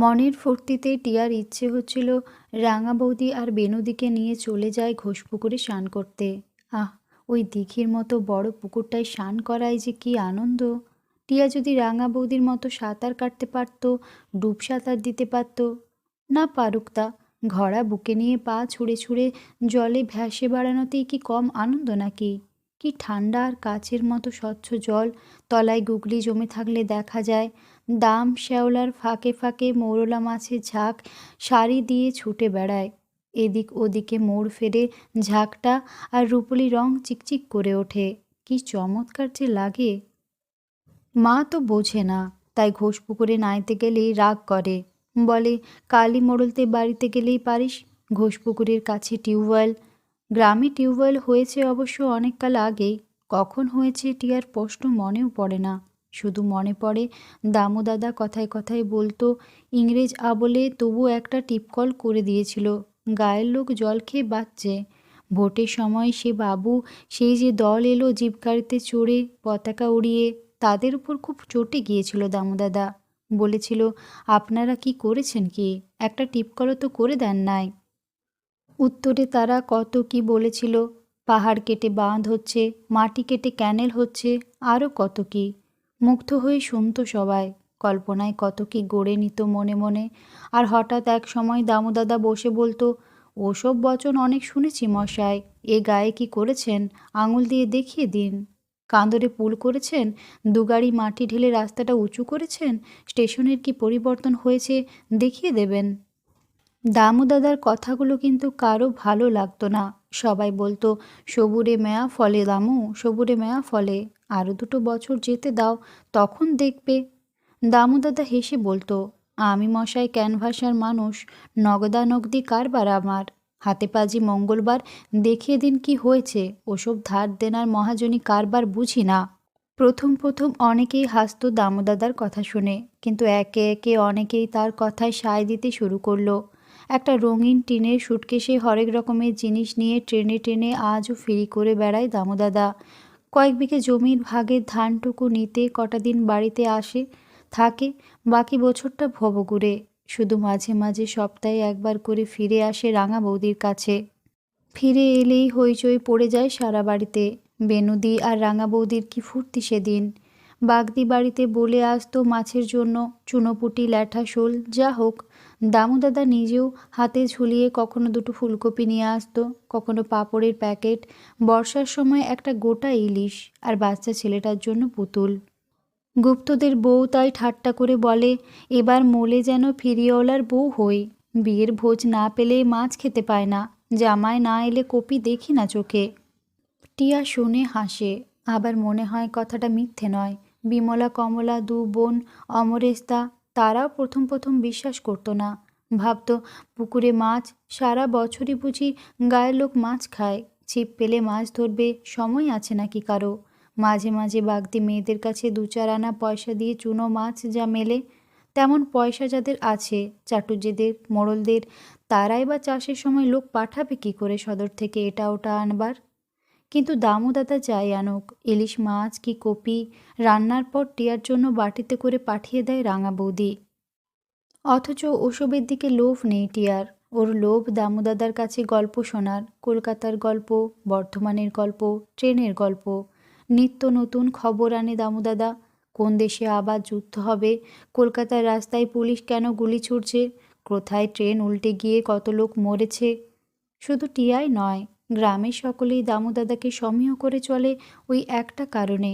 মনের ফুর্তিতে টিয়ার ইচ্ছে হচ্ছিল রাঙা বৌদি আর বেনুদিকে নিয়ে চলে যায় ঘোষপুকুরে স্নান করতে। আহ, ওই দিঘির মতো বড় পুকুরটায় স্নান করায় যে কী আনন্দ! টিয়া যদি রাঙা বৌদির মতো সাঁতার কাটতে পারত, ডুব সাঁতার দিতে পারত। না পারুক তা, ঘোড়া বুকে নিয়ে পা ছুঁড়ে ছুঁড়ে জলে ভ্যাসে বেড়ানোতেই কি কম আনন্দ নাকি? কি ঠান্ডা আর কাচের মতো স্বচ্ছ জল, তলায় গুগলি জমে থাকলে দেখা যায় দাম শ্যাওলার ফাঁকে ফাঁকে মৌরলা মাছের ঝাঁক সারি দিয়ে ছুটে বেড়ায়। এদিক ওদিকে মোড় ফেরে ঝাঁকটা আর রূপলি রং চিকচিক করে ওঠে। কি চমৎকার যে লাগে! মা তো বোঝে না, তাই ঘোষপুকুরে নাইতে গেলেই রাগ করে। বলে, কালী মোড়লতে বাড়িতে গেলেই পারিস। ঘোষপুকুরের কাছে টিউবওয়েল। গ্রামে টিউবওয়েল হয়েছে অবশ্য অনেক কাল আগেই। কখন হয়েছে টিয়ার স্পষ্ট মনেও পড়ে না। শুধু মনে পড়ে দামু দাদা কথায় কথায় বলতো ইংরেজ আমলে তবু একটা টিপকল করে দিয়েছিল, গায়ের লোক জল খেয়ে বাঁচছে। ভোটের সময় সে বাবু, সেই যে দল এলো জিপ গাড়িতে চড়ে পতাকা উড়িয়ে, তাদের উপর খুব চটে গিয়েছিল দামুদাদা। বলেছিল, আপনারা কি করেছেন কি? একটা টিপকলও তো করে দেন নাই। উত্তরে তারা কত কি বলেছিল, পাহাড় কেটে বাঁধ হচ্ছে, মাটি কেটে ক্যানেল হচ্ছে, আরও কত কি। মুগ্ধ হয়ে শুনত সবাই, কল্পনায় কত কি গড়ে নিত মনে মনে। আর হঠাৎ এক সময় দামুদাদা বসে বলতো, ওসব বচন অনেক শুনেছি মশাই, এ গায়ে কি করেছেন আঙুল দিয়ে দেখিয়ে দিন। কাঁদরে পুল করেছেন, দুগাড়ি মাটি ঢেলে রাস্তাটা উঁচু করেছেন, স্টেশনের কি পরিবর্তন হয়েছে দেখিয়ে দেবেন। দামুদাদার কথাগুলো কিন্তু কারো ভালো লাগতো না। সবাই বলতো, সবুরে মেয়া ফলে দামু, সবুরে মেয়া ফলে, আরও 2 বছর যেতে দাও, তখন দেখবে। দামুদাদা হেসে বলতো, আমি মশাই ক্যানভাসার মানুষ, নগদানগদি কারবার আমার। হাতে পাজি মঙ্গলবার, দেখিয়ে দিন কি হয়েছে, ওসব ধার দেনার মহাজনী কারবার বুঝি না। প্রথম প্রথম অনেকেই হাসতো দামুদাদার কথা শুনে, কিন্তু একে একে অনেকেই তার কথায় সায় দিতে শুরু করলো। একটা রঙিন টিনের সুটকেসে হরেক রকমের জিনিস নিয়ে ট্রেনে ট্রেনে আজও ফেরি করে বেড়ায় দামুদাদা। কয়েক বিঘে জমির ভাগের ধানটুকু নিতে কটা দিন বাড়িতে আসে, থাকে, বাকি বছরটা ভবঘুরে। শুধু মাঝে মাঝে সপ্তাহে একবার করে ফিরে আসে রাঙা বৌদির কাছে। ফিরে এলেই হইচই পড়ে যায় সারা বাড়িতে। বেনুদি আর রাঙা বৌদির কি ফুর্তি সেদিন! বাগদি বাড়িতে বলে আসতো মাছের জন্য চুনোপুটি, ল্যাঠা শোল, যা হোক। দামুদাদা নিজেও হাতে ঝুলিয়ে কখনো 2টো ফুলকপি নিয়ে আসতো, কখনো পাঁপড়ের প্যাকেট, বর্ষার সময় একটা গোটা ইলিশ, আর বাচ্চা ছেলেটার জন্য পুতুল। গুপ্তদের বউ তাই ঠাট্টা করে বলে, এবার মোলে যেন ফিরিওয়ালার বউ হই। বিয়ের ভোজ না পেলে মাছ খেতে পায় না, জামাই না এলে কপি দেখি না চোখে। টিয়া শুনে হাসে, আবার মনে হয় কথাটা মিথ্যে নয়। বিমলা কমলা 2 বোন, অমরেস্তা, তারাও প্রথম প্রথম বিশ্বাস করতো না। ভাবতো পুকুরে মাছ, সারা বছরই বুঝি গায়ের লোক মাছ খায়, ছিপ পেলে মাছ ধরবে, সময় আছে নাকি কারো। মাঝে মাঝে বাগদি মেয়েদের কাছে 2-4 আনা পয়সা দিয়ে চুনো মাছ যা মেলে, তেমন পয়সা যাদের আছে, চাটুজ্যেদের, মোড়লদের, তারাই বা চাষের সময় লোক পাঠাবে কি করে সদর থেকে এটা ওটা আনবার। কিন্তু দামুদাদা যাই আনুক, ইলিশ মাছ কি কপি, রান্নার পর টিয়ার জন্য বাটিতে করে পাঠিয়ে দেয় রাঙা বৌদি। অথচ ওসবের দিকে লোভ নেই টিয়ার। ওর লোভ দামুদাদার কাছে গল্প শোনার, কলকাতার গল্প, বর্ধমানের গল্প, ট্রেনের গল্প। নিত্য নতুন খবর আনে দামুদাদা। কোন দেশে আবার যুদ্ধ হবে, কলকাতার রাস্তায় পুলিশ কেন গুলি ছুড়ছে, কোথায় ট্রেন উল্টে গিয়ে কত লোক মরেছে। শুধু টিয়াই নয়, গ্রামের সকলেই দামুদাদাকে সমীহ করে চলে ওই একটা কারণে।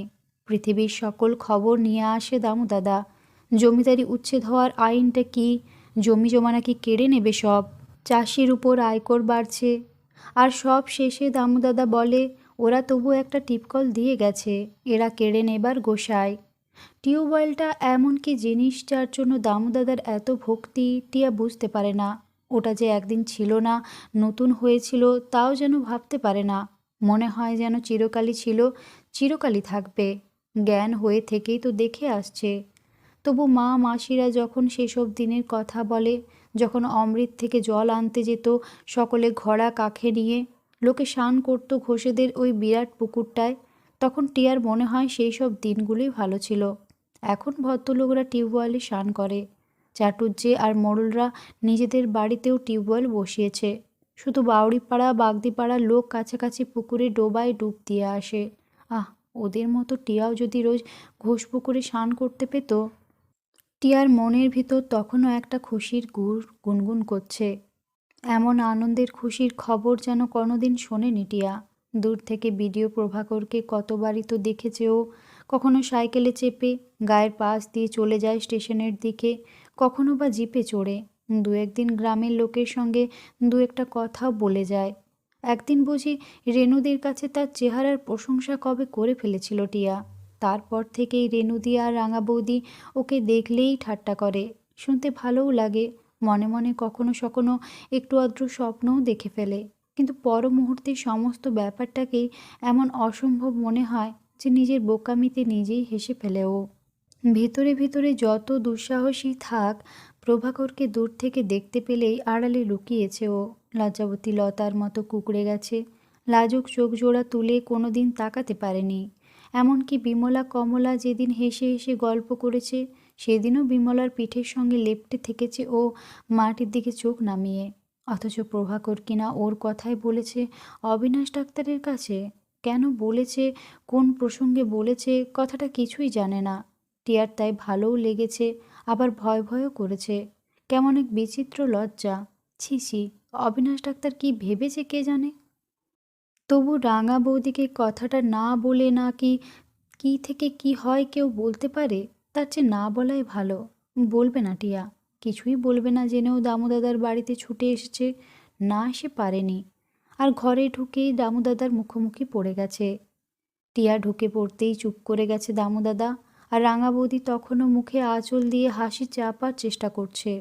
পৃথিবীর সকল খবর নিয়ে আসে দামুদাদা। জমিদারি উচ্ছেদ হওয়ার আইনটা কি, জমি জমা নাকি কেড়ে নেবে সব, চাষির উপর আয়কর বাড়ছে। আর সব শেষে দামুদাদা বলে, ওরা তবু একটা টিপকল দিয়ে গেছে, এরা কেড়ে নেবার গোসায়। টিউবওয়েলটা এমন কি জিনিস যার জন্য দামুদাদার এত ভক্তি টিয়া বুঝতে পারে না। ওটা যে একদিন ছিল না, নতুন হয়েছিল, তাও যেন ভাবতে পারে না। মনে হয় যেন চিরকালই ছিল, চিরকালই থাকবে। জ্ঞান হয়ে থেকেই তো দেখে আসছে। তবু মা মাসিরা যখন সেসব দিনের কথা বলে, যখন অমৃত থেকে জল আনতে যেত সকলে ঘোড়া কাঁখে নিয়ে, লোকে স্নান করতো ঘোষেদের ওই বিরাট পুকুরটায়, তখন টিয়ার মনে হয় সেই সব দিনগুলোই ভালো ছিল। এখন ভদ্রলোকরা টিউবওয়েলে স্নান করে, চাটুজ্জে আর মোড়লরা নিজেদের বাড়িতেও টিউবওয়েল বসিয়েছে। শুধু বাউড়িপাড়া বাগদিপাড়ার লোক কাছাকাছি পুকুরে ডোবায় ডুব দিয়ে আসে। আহ, ওদের মতো টিয়াও যদি রোজ ঘোষপুকুরে স্নান করতে পেত। টিয়ার মনের ভিতর তখনও একটা খুশির গুড় গুনগুন করছে। এমন আনন্দের খুশির খবর যেন কোনোদিন শোনেনি টিয়া। দূর থেকে ভিডিও প্রভাকরকে কতবারই তো দেখেছে ও। কখনো সাইকেলে চেপে গায়ের পাশ দিয়ে চলে যায় স্টেশনের দিকে, কখনো বা জিপে চড়ে। দু একদিন গ্রামের লোকের সঙ্গে দু একটা কথাও বলে যায়। একদিন বুঝি রেণুদির কাছে তার চেহারার প্রশংসা কবে করে ফেলেছিল টিয়া। তারপর থেকেই রেণুদি আর রাঙা বৌদি ওকে দেখলেই ঠাট্টা করে। শুনতে ভালোও লাগে। মনে মনে কখনো সখনো একটু আধটু স্বপ্নও দেখে ফেলে। কিন্তু পর মুহূর্তে সমস্ত ব্যাপারটাকেই এমন অসম্ভব মনে হয় যে নিজের বোকামিতে নিজেই হেসে ফেলে ও। ভিতরে ভিতরে যত দুঃসাহসী থাক, প্রভাকরকে দূর থেকে দেখতে পেলেই আড়ালে লুকিয়েছে ও। লজ্জাবতী লতার মতো কুঁকড়ে গেছে। লাজুক চোখ জোড়া তুলে কোনো দিন তাকাতে পারেনি। এমনকি বিমলা কমলা যেদিন হেসে হেসে গল্প করেছে, সেদিনও বিমলার পিঠের সঙ্গে লেপ্টে থেকেছে ও মাটির দিকে চোখ নামিয়ে। অথচ প্রভাকর কিনা ওর কথাই বলেছে অবিনাশ ডাক্তারের কাছে। কেন বলেছে, কোন প্রসঙ্গে বলেছে, কথাটা কিছুই জানে না। টিয়ার তাই ভালোও লেগেছে, আবার ভয় ভয়ও করেছে। কেমন এক বিচিত্র লজ্জা। ছি ছি, অবিনাশ ডাক্তার কি ভেবেছে কে জানে। তবু রাঙা বৌদিকে কথাটা না বলে নাকি কি থেকে কি হয় কেউ বলতে পারে, তার চেয়ে না বলাই ভালো। বলবে না টিয়া, কিছুই বলবে না জেনেও দামুদাদার বাড়িতে ছুটে এসেছে, না এসে পারেনি। আর ঘরে ঢুকেই দামুদাদার মুখোমুখি পড়ে গেছে। টিয়া ঢুকে পড়তেই চুপ করে গেছে দামুদাদা, আর রাঙা বৌদি তখনও মুখে আঁচল দিয়ে হাসি চাপার চেষ্টা করছে।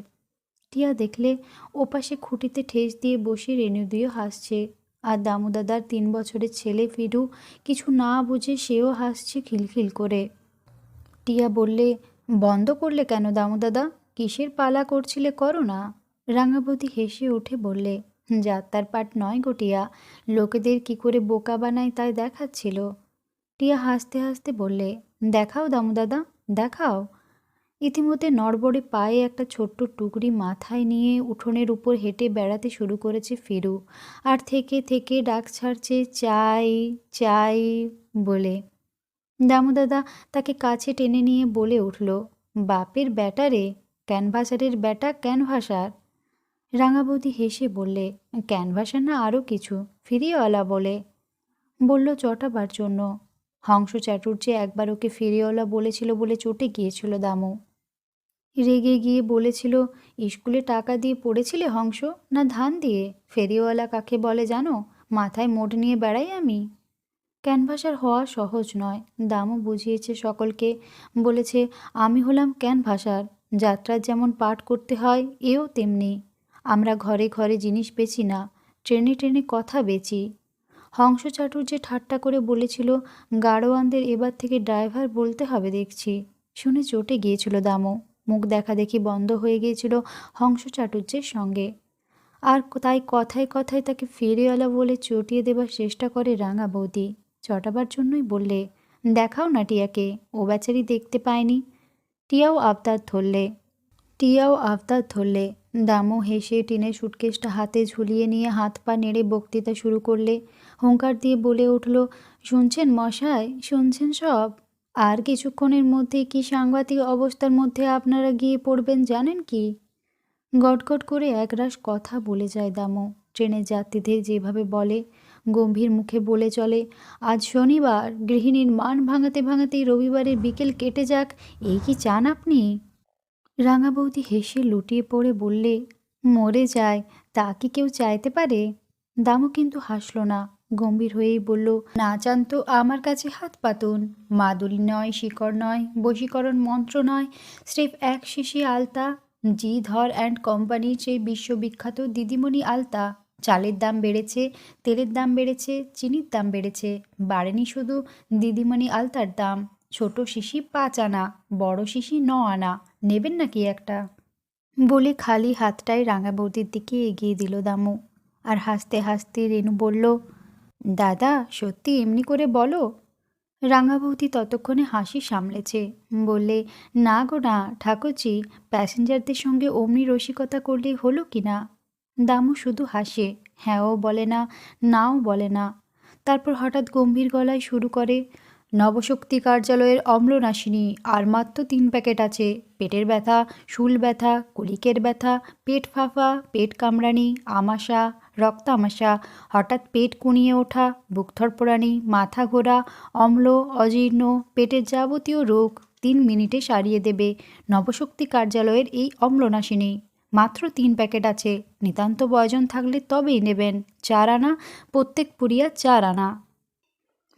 টিয়া দেখলে ওপাশে খুঁটিতে ঠেস দিয়ে বসে রেণুদিও হাসছে, আর দামুদাদার 3 বছরের ছেলে ফিরু কিছু না বুঝে সেও হাসছে খিলখিল করে। টিয়া বললে, বন্ধ করলে কেন দামুদাদা? কিসের পালা করছিলে, করো না। রাঙাবতী হেসে উঠে বললে, যাত্রার পাট নয় গো টিয়া, লোকেদের কি করে বোকা বানায় তাই দেখাচ্ছিল। টিয়া হাসতে হাসতে বললে, দেখাও দামুদাদা, দেখাও। ইতিমধ্যে নড়বড়ে পায়ে একটা ছোট্ট টুকরি মাথায় নিয়ে উঠোনের উপর হেঁটে বেড়াতে শুরু করেছে ফিরু, আর থেকে থেকে ডাক ছাড়ছে চাই চাই বলে। দামুদাদা তাকে কাছে টেনে নিয়ে বলে উঠল, বাপের ব্যাটা রে, ক্যানভাসারের ব্যাটা ক্যানভাসার। রাঙাবতী হেসে বললে, ক্যানভাসার না আরও কিছু, ফিরিওয়ালা বলে। বলল চটাবার জন্য। হংস চাটুর্যে একবার ওকে ফেরিওয়ালা বলেছিল বলে চটে গিয়েছিল দামু। রেগে গিয়ে বলেছিল, স্কুলে টাকা দিয়ে পড়েছিলে হংস, না ধান দিয়ে? ফেরিওয়ালা কাকে বলে জানো? মাথায় মোট নিয়ে বেড়াই আমি। ক্যানভাসার হওয়া সহজ নয়, দামও বুঝিয়েছে সকলকে। বলেছে, আমি হলাম ক্যানভাসার, যাত্রার যেমন পাঠ করতে হয় এও তেমনি। আমরা ঘরে ঘরে জিনিস বেচি না, ট্রেনে ট্রেনে কথা বেচি। হংস চাটুর্যে ঠাট্টা করে বলেছিল, গাড়োয়ানদের এবার থেকে ড্রাইভার বলতে হবে দেখছি। শুনে চটে গিয়েছিল দামও। মুখ দেখা দেখি বন্ধ হয়ে গিয়েছিল হংস চাটুর্যের সঙ্গে। আর তাই কথায় কথায় তাকে ফেরিওয়ালা বলে চটিয়ে দেবার চেষ্টা করে রাঙা বৌদি। চটাবার জন্যই বললে, দেখাও না টিয়াকে, ও বেচারি দেখতে পায়নি। টিয়াও আবদার ধরলে। দামও হেসে টিনের সুটকেসটা হাতে ঝুলিয়ে নিয়ে হাত পা নেড়ে বক্তৃতা শুরু করলে। হুঙ্কার দিয়ে বলে উঠল, শুনছেন মশাই, শুনছেন সব? আর কিছুক্ষণের মধ্যে কি সাংঘাতিক অবস্থার মধ্যে আপনারা গিয়ে পড়বেন জানেন কি? গটগট করে একরাশ কথা বলে যায় দামও। ট্রেনের যাত্রীদের যেভাবে বলে, গম্ভীর মুখে বলে চলে, আজ শনিবার, গৃহিণীর মান ভাঙাতে ভাঙাতেই রবিবারের বিকেল কেটে যাক, এই কি চান আপনি? রাঙা বৌদি হেসে লুটিয়ে পড়ে বললে, মরে যায়, তা কি কেউ চাইতে পারে? দামও কিন্তু হাসল না, গম্ভীর হয়েই বলল, না চান তো আমার কাছে হাত পাতুন। মাদুলি নয়, শিকড় নয়, বশীকরণ মন্ত্র নয়, স্রেফ এক শিশি আলতা, জি ধর অ্যান্ড কোম্পানির সেই বিশ্ববিখ্যাত দিদিমণি আলতা। চালের দাম বেড়েছে, তেলের দাম বেড়েছে, চিনির দাম বেড়েছে, বাড়েনি শুধু দিদিমণি আলতার দাম। ছোট শিশি 5 আনা, বড় শিশি 9 আনা, নেবেন নাকি একটা? বলে খালি হাতটায় রাঙা বৌদির দিকে এগিয়ে দিল দামু। আর হাসতে হাসতে রেনু বলল, দাদা সত্যি এমনি করে বলো। রাঙা বৌদি ততক্ষণে হাসি সামলেছে। বললে, না গো না ঠাকুরজি, প্যাসেঞ্জারদের সঙ্গে অমনি রসিকতা করলে হলো কি না। দামু শুধু হাসে, হ্যাঁও বলে না, নাও বলে না। তারপর হঠাৎ গম্ভীর গলায় শুরু করে, নবশক্তি কার্যালয়ের অম্লনাশিনী আর মাত্র 3 প্যাকেট আছে। পেটের ব্যথা, শুল ব্যথা, কলিকের ব্যথা, পেট ফাঁপা, পেট কামড়ানি, আমাশা, রক্ত আমাশা, হঠাৎ পেট কুঁড়িয়ে ওঠা, বুক ধড়ফড়ানি, মাথা ঘোরা, অম্ল, অজীর্ণ, পেটের যাবতীয় রোগ 3 মিনিটে সারিয়ে দেবে নবশক্তি কার্যালয়ের এই অম্লনাশিনী। মাত্র 3 প্যাকেট আছে, নিতান্ত প্রয়োজন থাকলে তবেই নেবেন। 4 আনা, প্রত্যেক পুরিয়া 4 আনা।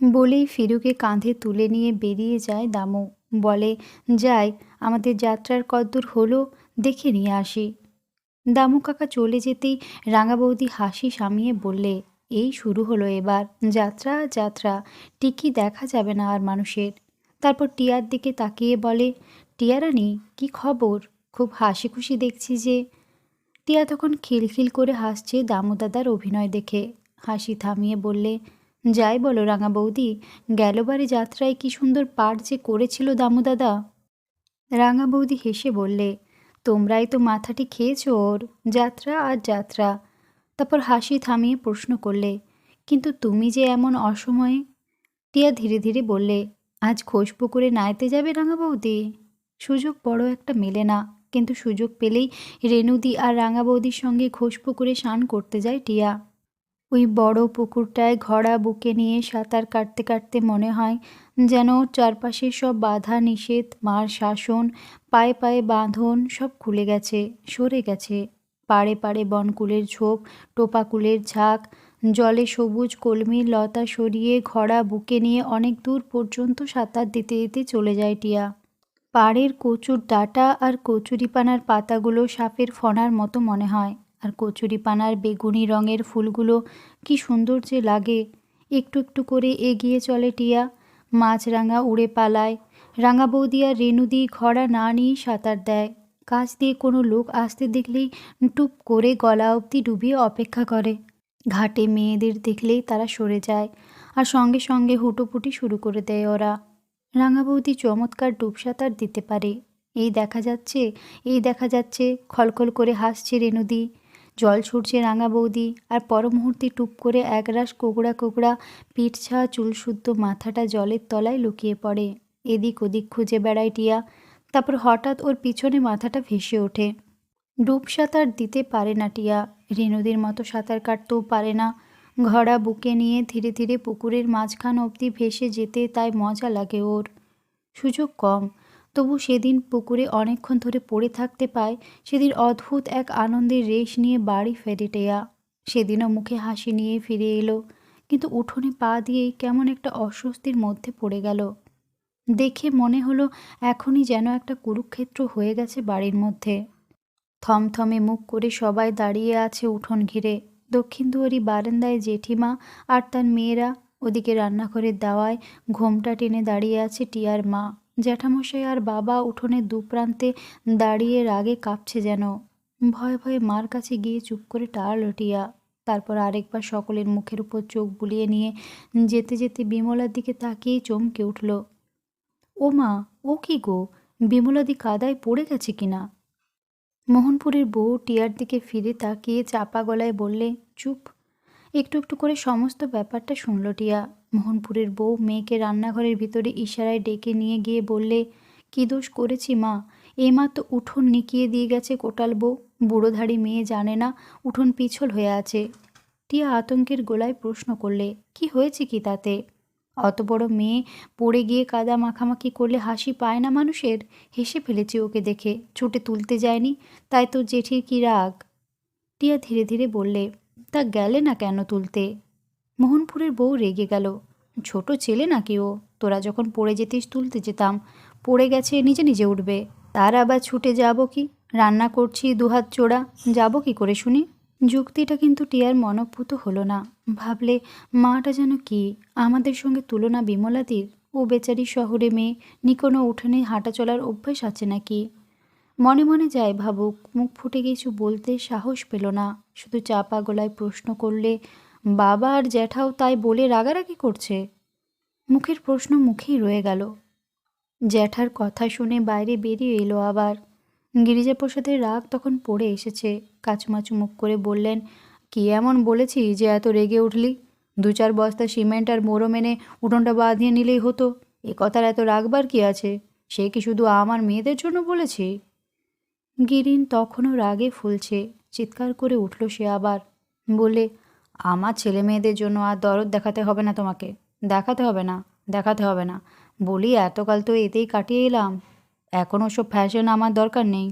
বলেই ফিরুকে কাঁধে তুলে নিয়ে বেরিয়ে যায় দামু। বলে, যাই, আমাদের যাত্রার কদ্দূর হলো দেখে নিয়ে আসি। দামু কাকা চলে যেতেই রাঙা বৌদি হাসি থামিয়ে বললে, এই শুরু হলো এবার যাত্রা যাত্রা, টিকি দেখা যাবে না আর মানুষের। তারপর টিয়ার দিকে তাকিয়ে বলে, টিয়া রানী, কি খবর? খুব হাসি খুশি দেখছি যে। টিয়া তখন খিলখিল করে হাসছে দামু দাদার অভিনয় দেখে। হাসি থামিয়ে বললে, যাই বলো রাঙা বৌদি, গেলবারে যাত্রায় কি সুন্দর পাঠ যে করেছিল দামু দাদা। রাঙা বৌদি হেসে বললে, তোমরাই তো মাথাটি খেয়েছ ওর, যাত্রা আর যাত্রা। তারপর হাসি থামিয়ে প্রশ্ন করলে, কিন্তু তুমি যে এমন অসময়ে। টিয়া ধীরে ধীরে বললে, আজ ঘোষপুকুরে নাইতে যাবে রাঙা বৌদি? সুযোগ বড় একটা মেলে না, কিন্তু সুযোগ পেলেই রেণুদি আর রাঙা বৌদির সঙ্গে ঘোষপুকুরে স্নান করতে যায় টিয়া। ওই বড় পুকুরটায় ঘড়া বুকে নিয়ে সাঁতার কাটতে কাটতে মনে হয় যেন ওর চারপাশের সব বাধা নিষেধ, মার শাসন, পায়ে পায়ে বাঁধন সব খুলে গেছে, সরে গেছে। পাড়ে পাড়ে বনকুলের ঝোপ, টোপাকুলের ঝাঁক, জলে সবুজ কলমির লতা সরিয়ে ঘড়া বুকে নিয়ে অনেক দূর পর্যন্ত সাঁতার দিতে দিতে চলে যায় টিয়া। পাড়ের কচুর ডাঁটা আর কচুরিপানার পাতাগুলো সাপের ফণার মতো মনে হয়, আর কচুরিপানার বেগুনি রঙের ফুলগুলো কি সুন্দর যে লাগে। একটু একটু করে এগিয়ে চলে টিয়া, মাছরাঙা উড়ে পালায়। রাঙা বৌদি আর রেণুদি ঘোড়া না নিয়েই সাঁতার দেয়। কাছ দিয়ে কোনো লোক আসতে দেখলেই টুপ করে গলা অবধি ডুবিয়ে অপেক্ষা করে। ঘাটে মেয়েদের দেখলেই তারা সরে যায়, আর সঙ্গে সঙ্গে হুটোপুটি শুরু করে দেয় ওরা। রাঙা বৌদি চমৎকার ডুব সাঁতার দিতে পারে। এই দেখা যাচ্ছে, এই দেখা যাচ্ছে, খলখল করে হাসছে রেণুদি, জল ছুটছে রাঙা বৌদি, আর পর মুহূর্তে টুপ করে একরাশ কোকড়া কোকড়া পিঠছা চুলশুদ্ধ মাথাটা জলের তলায় লুকিয়ে পড়ে। এদিক ওদিক খুঁজে বেড়ায় টিয়া। তারপর হঠাৎ ওর পিছনে মাথাটা ভেসে ওঠে। ডুব সাঁতার দিতে পারে না টিয়া, রেণুদির মতো সাঁতার কাটতেও পারে না। ঘড়া বুকে নিয়ে ধীরে ধীরে পুকুরের মাঝখান অবধি ভেসে যেতে তাই মজা লাগে ওর। সুযোগ কম, তবু সেদিন পুকুরে অনেকক্ষণ ধরে পড়ে থাকতে পায়, সেদিন অদ্ভুত এক আনন্দের রেশ নিয়ে বাড়ি ফেরে টেয়া। সেদিনও মুখে হাসি নিয়ে ফিরে এলো, কিন্তু উঠোনে পা দিয়েই কেমন একটা অস্বস্তির মধ্যে পড়ে গেল। দেখে মনে হলো এখনই যেন একটা কুরুক্ষেত্র হয়ে গেছে বাড়ির মধ্যে। থমথমে মুখ করে সবাই দাঁড়িয়ে আছে উঠোন ঘিরে। দক্ষিণ দুয়ারি বারান্দায় জেঠিমা আর তার মেয়েরা, ওদিকে রান্নাঘরের দাওয়ায় ঘোমটা টেনে দাঁড়িয়ে আছে টিয়ার মা। জ্যাঠামশাই আর বাবা উঠোনের দুপ্রান্তে দাঁড়িয়ে রাগে কাঁপছে যেন। ভয়ে ভয়ে মার কাছে গিয়ে চুপ করে টাড়ল টিয়া। তারপর আরেকবার সকলের মুখের উপর চোখ বুলিয়ে নিয়ে যেতে যেতে বিমলার দিকে তাকিয়ে চমকে উঠল। ও মা, ও কি গো, বিমলাদি কাদায় পড়ে গেছে কিনা? মোহনপুরের বউ টিয়ার দিকে ফিরে তাকিয়ে চাপা গলায় বললে, চুপ। একটু একটু করে সমস্ত ব্যাপারটা শুনল টিয়া। মোহনপুরের বউ মেয়েকে রান্নাঘরের ভিতরে ইশারায় ডেকে নিয়ে গিয়ে বললে, কী দোষ করেছি মা? এইমাত্র উঠোন নিকিয়ে দিয়ে গেছে কোটাল বউ। বুড়োধারী মেয়ে জানে না উঠোন পিছল হয়ে আছে। টিয়া আতঙ্কের গলায় প্রশ্ন করলে, কি হয়েছে কি তাতে? অত বড় মেয়ে পড়ে গিয়ে কাদা মাখামাখি করলে হাসি পায় না মানুষের? হেসে ফেলেছি ওকে দেখে, ছুটে তুলতে যায়নি, তাই তো জেঠির কি রাগ। টিয়া ধীরে ধীরে বললে, তা গেলে না কেন তুলতে? মোহনপুরের বউ রেগে গেল, ছোট ছেলে নাকি ও? তোরা যখন পড়ে যেতিস তুলতে যেতাম, পড়ে গেছে নিজে নিজে উঠবে, তার আবার ছুটে যাব কি? রান্না করছি দুহাত চোড়া, যাব কি করে শুনি? যুক্তিটা কিন্তু টিয়ার মনঃপূত হলো না। ভাবলে, মাটা যেন কি আমাদের সঙ্গে তুলনা বিমলাদির? ও বেচারি শহরে মেয়ে, নিকোনো উঠানে হাঁটা চলার অভ্যাস আছে নাকি? মনে মনে যায় ভাবুক, মুখ ফুটে কিছু বলতে সাহস পেল না। শুধু চাপা গলায় প্রশ্ন করলে, বাবা আর জ্যাঠাও তাই বলে রাগারাগি করছে? মুখের প্রশ্ন মুখেই রয়ে গেল। জ্যাঠার কথা শুনে বাইরে বেরিয়ে এলো আবার। গিরিজাপ্রসাদের রাগ তখন পড়ে এসেছে। কাচুমাচু মুখ করে বললেন, কি এমন বলেছি যে এত রেগে উঠলি? 2-4 বস্তা সিমেন্ট আর মোড়ো মেনে উঠোনটা বাঁধিয়ে নিলেই হতো। এ কথার এত রাগবার কি আছে? সে কি শুধু আমার মেয়েদের জন্য বলেছি? গিরিন তখনও রাগে ফুলছে। চিৎকার করে উঠল সে আবার। বলে, আমার ছেলে মেয়েদের জন্য আর দরদ দেখাতে হবে না তোমাকে। দেখাতে হবে না, দেখাতে হবে না। বলি এতকাল তো এতেই কাটিয়ে এলাম। এখন ওসব ফ্যাশন আমার দরকার নেই।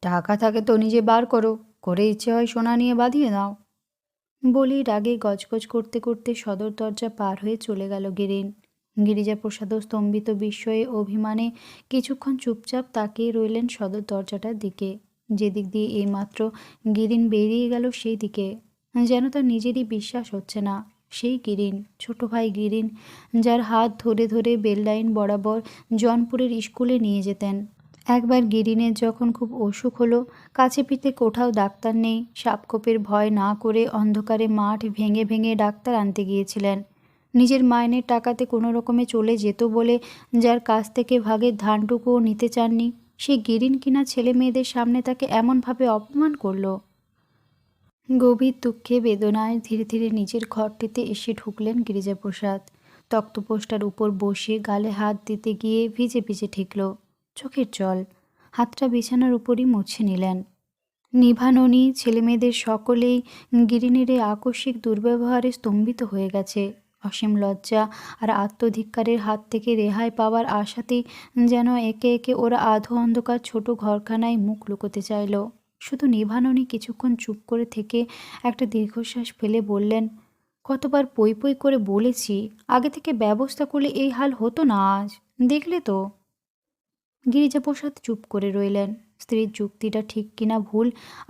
টাকা থাকে তো নিজে বার করো, করে ইচ্ছে হয় সোনা নিয়ে বাঁধিয়ে দাও। বলি রাগে গজগজ করতে করতে সদর দরজা পার হয়ে চলে গেল গিরিন। গিরিজাপ্রসাদও স্তম্ভিত বিস্ময়ে অভিমানে কিছুক্ষণ চুপচাপ তাকিয়ে রইলেন সদর দরজাটার দিকে, যেদিক দিয়ে এইমাত্র গিরিন বেরিয়ে গেল সেই দিকে। যেন তার নিজেরই বিশ্বাস হচ্ছে না। সেই গিরিন, ছোট ভাই গিরিন, যার হাত ধরে ধরে বেললাইন বরাবর জনপুরের স্কুলে নিয়ে যেতেন। একবার গিরিনের যখন খুব অসুখ হলো, কাছে পিঠে কোথাও ডাক্তার নেই, সাপখোপের ভয় না করে অন্ধকারে মাঠ ভেঙে ভেঙে ডাক্তার আনতে গিয়েছিলেন। নিজের মাইনের টাকাতে কোনো রকমে চলে যেত বলে যার কাছ থেকে ভাগের ধানটুকুও নিতে চাননি, সে গিরিন কিনা ছেলে মেয়েদের সামনে তাকে এমনভাবে অপমান করলো। গভীর দুঃখে বেদনায় ধীরে ধীরে নিজের ঘরটিতে এসে ঢুকলেন গিরিজাপ্রসাদ। তক্তপোষটার উপর বসে গালে হাত দিতে গিয়ে ভিজে ভিজে ঠেকল চোখের জল। হাতটা বিছানার উপরই মুছে নিলেন। নিভাননী ছেলেমেয়েদের সকলেই গিরিনের এই আকস্মিক দুর্ব্যবহারে স্তম্ভিত হয়ে গেছে। অসীম লজ্জা আর আত্মধিক্কারের হাত থেকে রেহাই পাওয়ার আশাতেই যেন একে একে ওরা আধো অন্ধকার ছোট ঘরখানায় মুখ লুকোতে চাইল। শুধু নিভাননী কিছুক্ষণ চুপ করে থেকে একটা দীর্ঘশ্বাস ফেলে বললেন, কতবার পই পই করে বলেছি, আগে থেকে ব্যবস্থা করলে এই হাল হতো না আজ। দেখলে তো। গিরিজাপ্রসাদ চুপ করে রইলেন। স্ত্রীর যুক্তিটা ঠিক কিনা ভুল,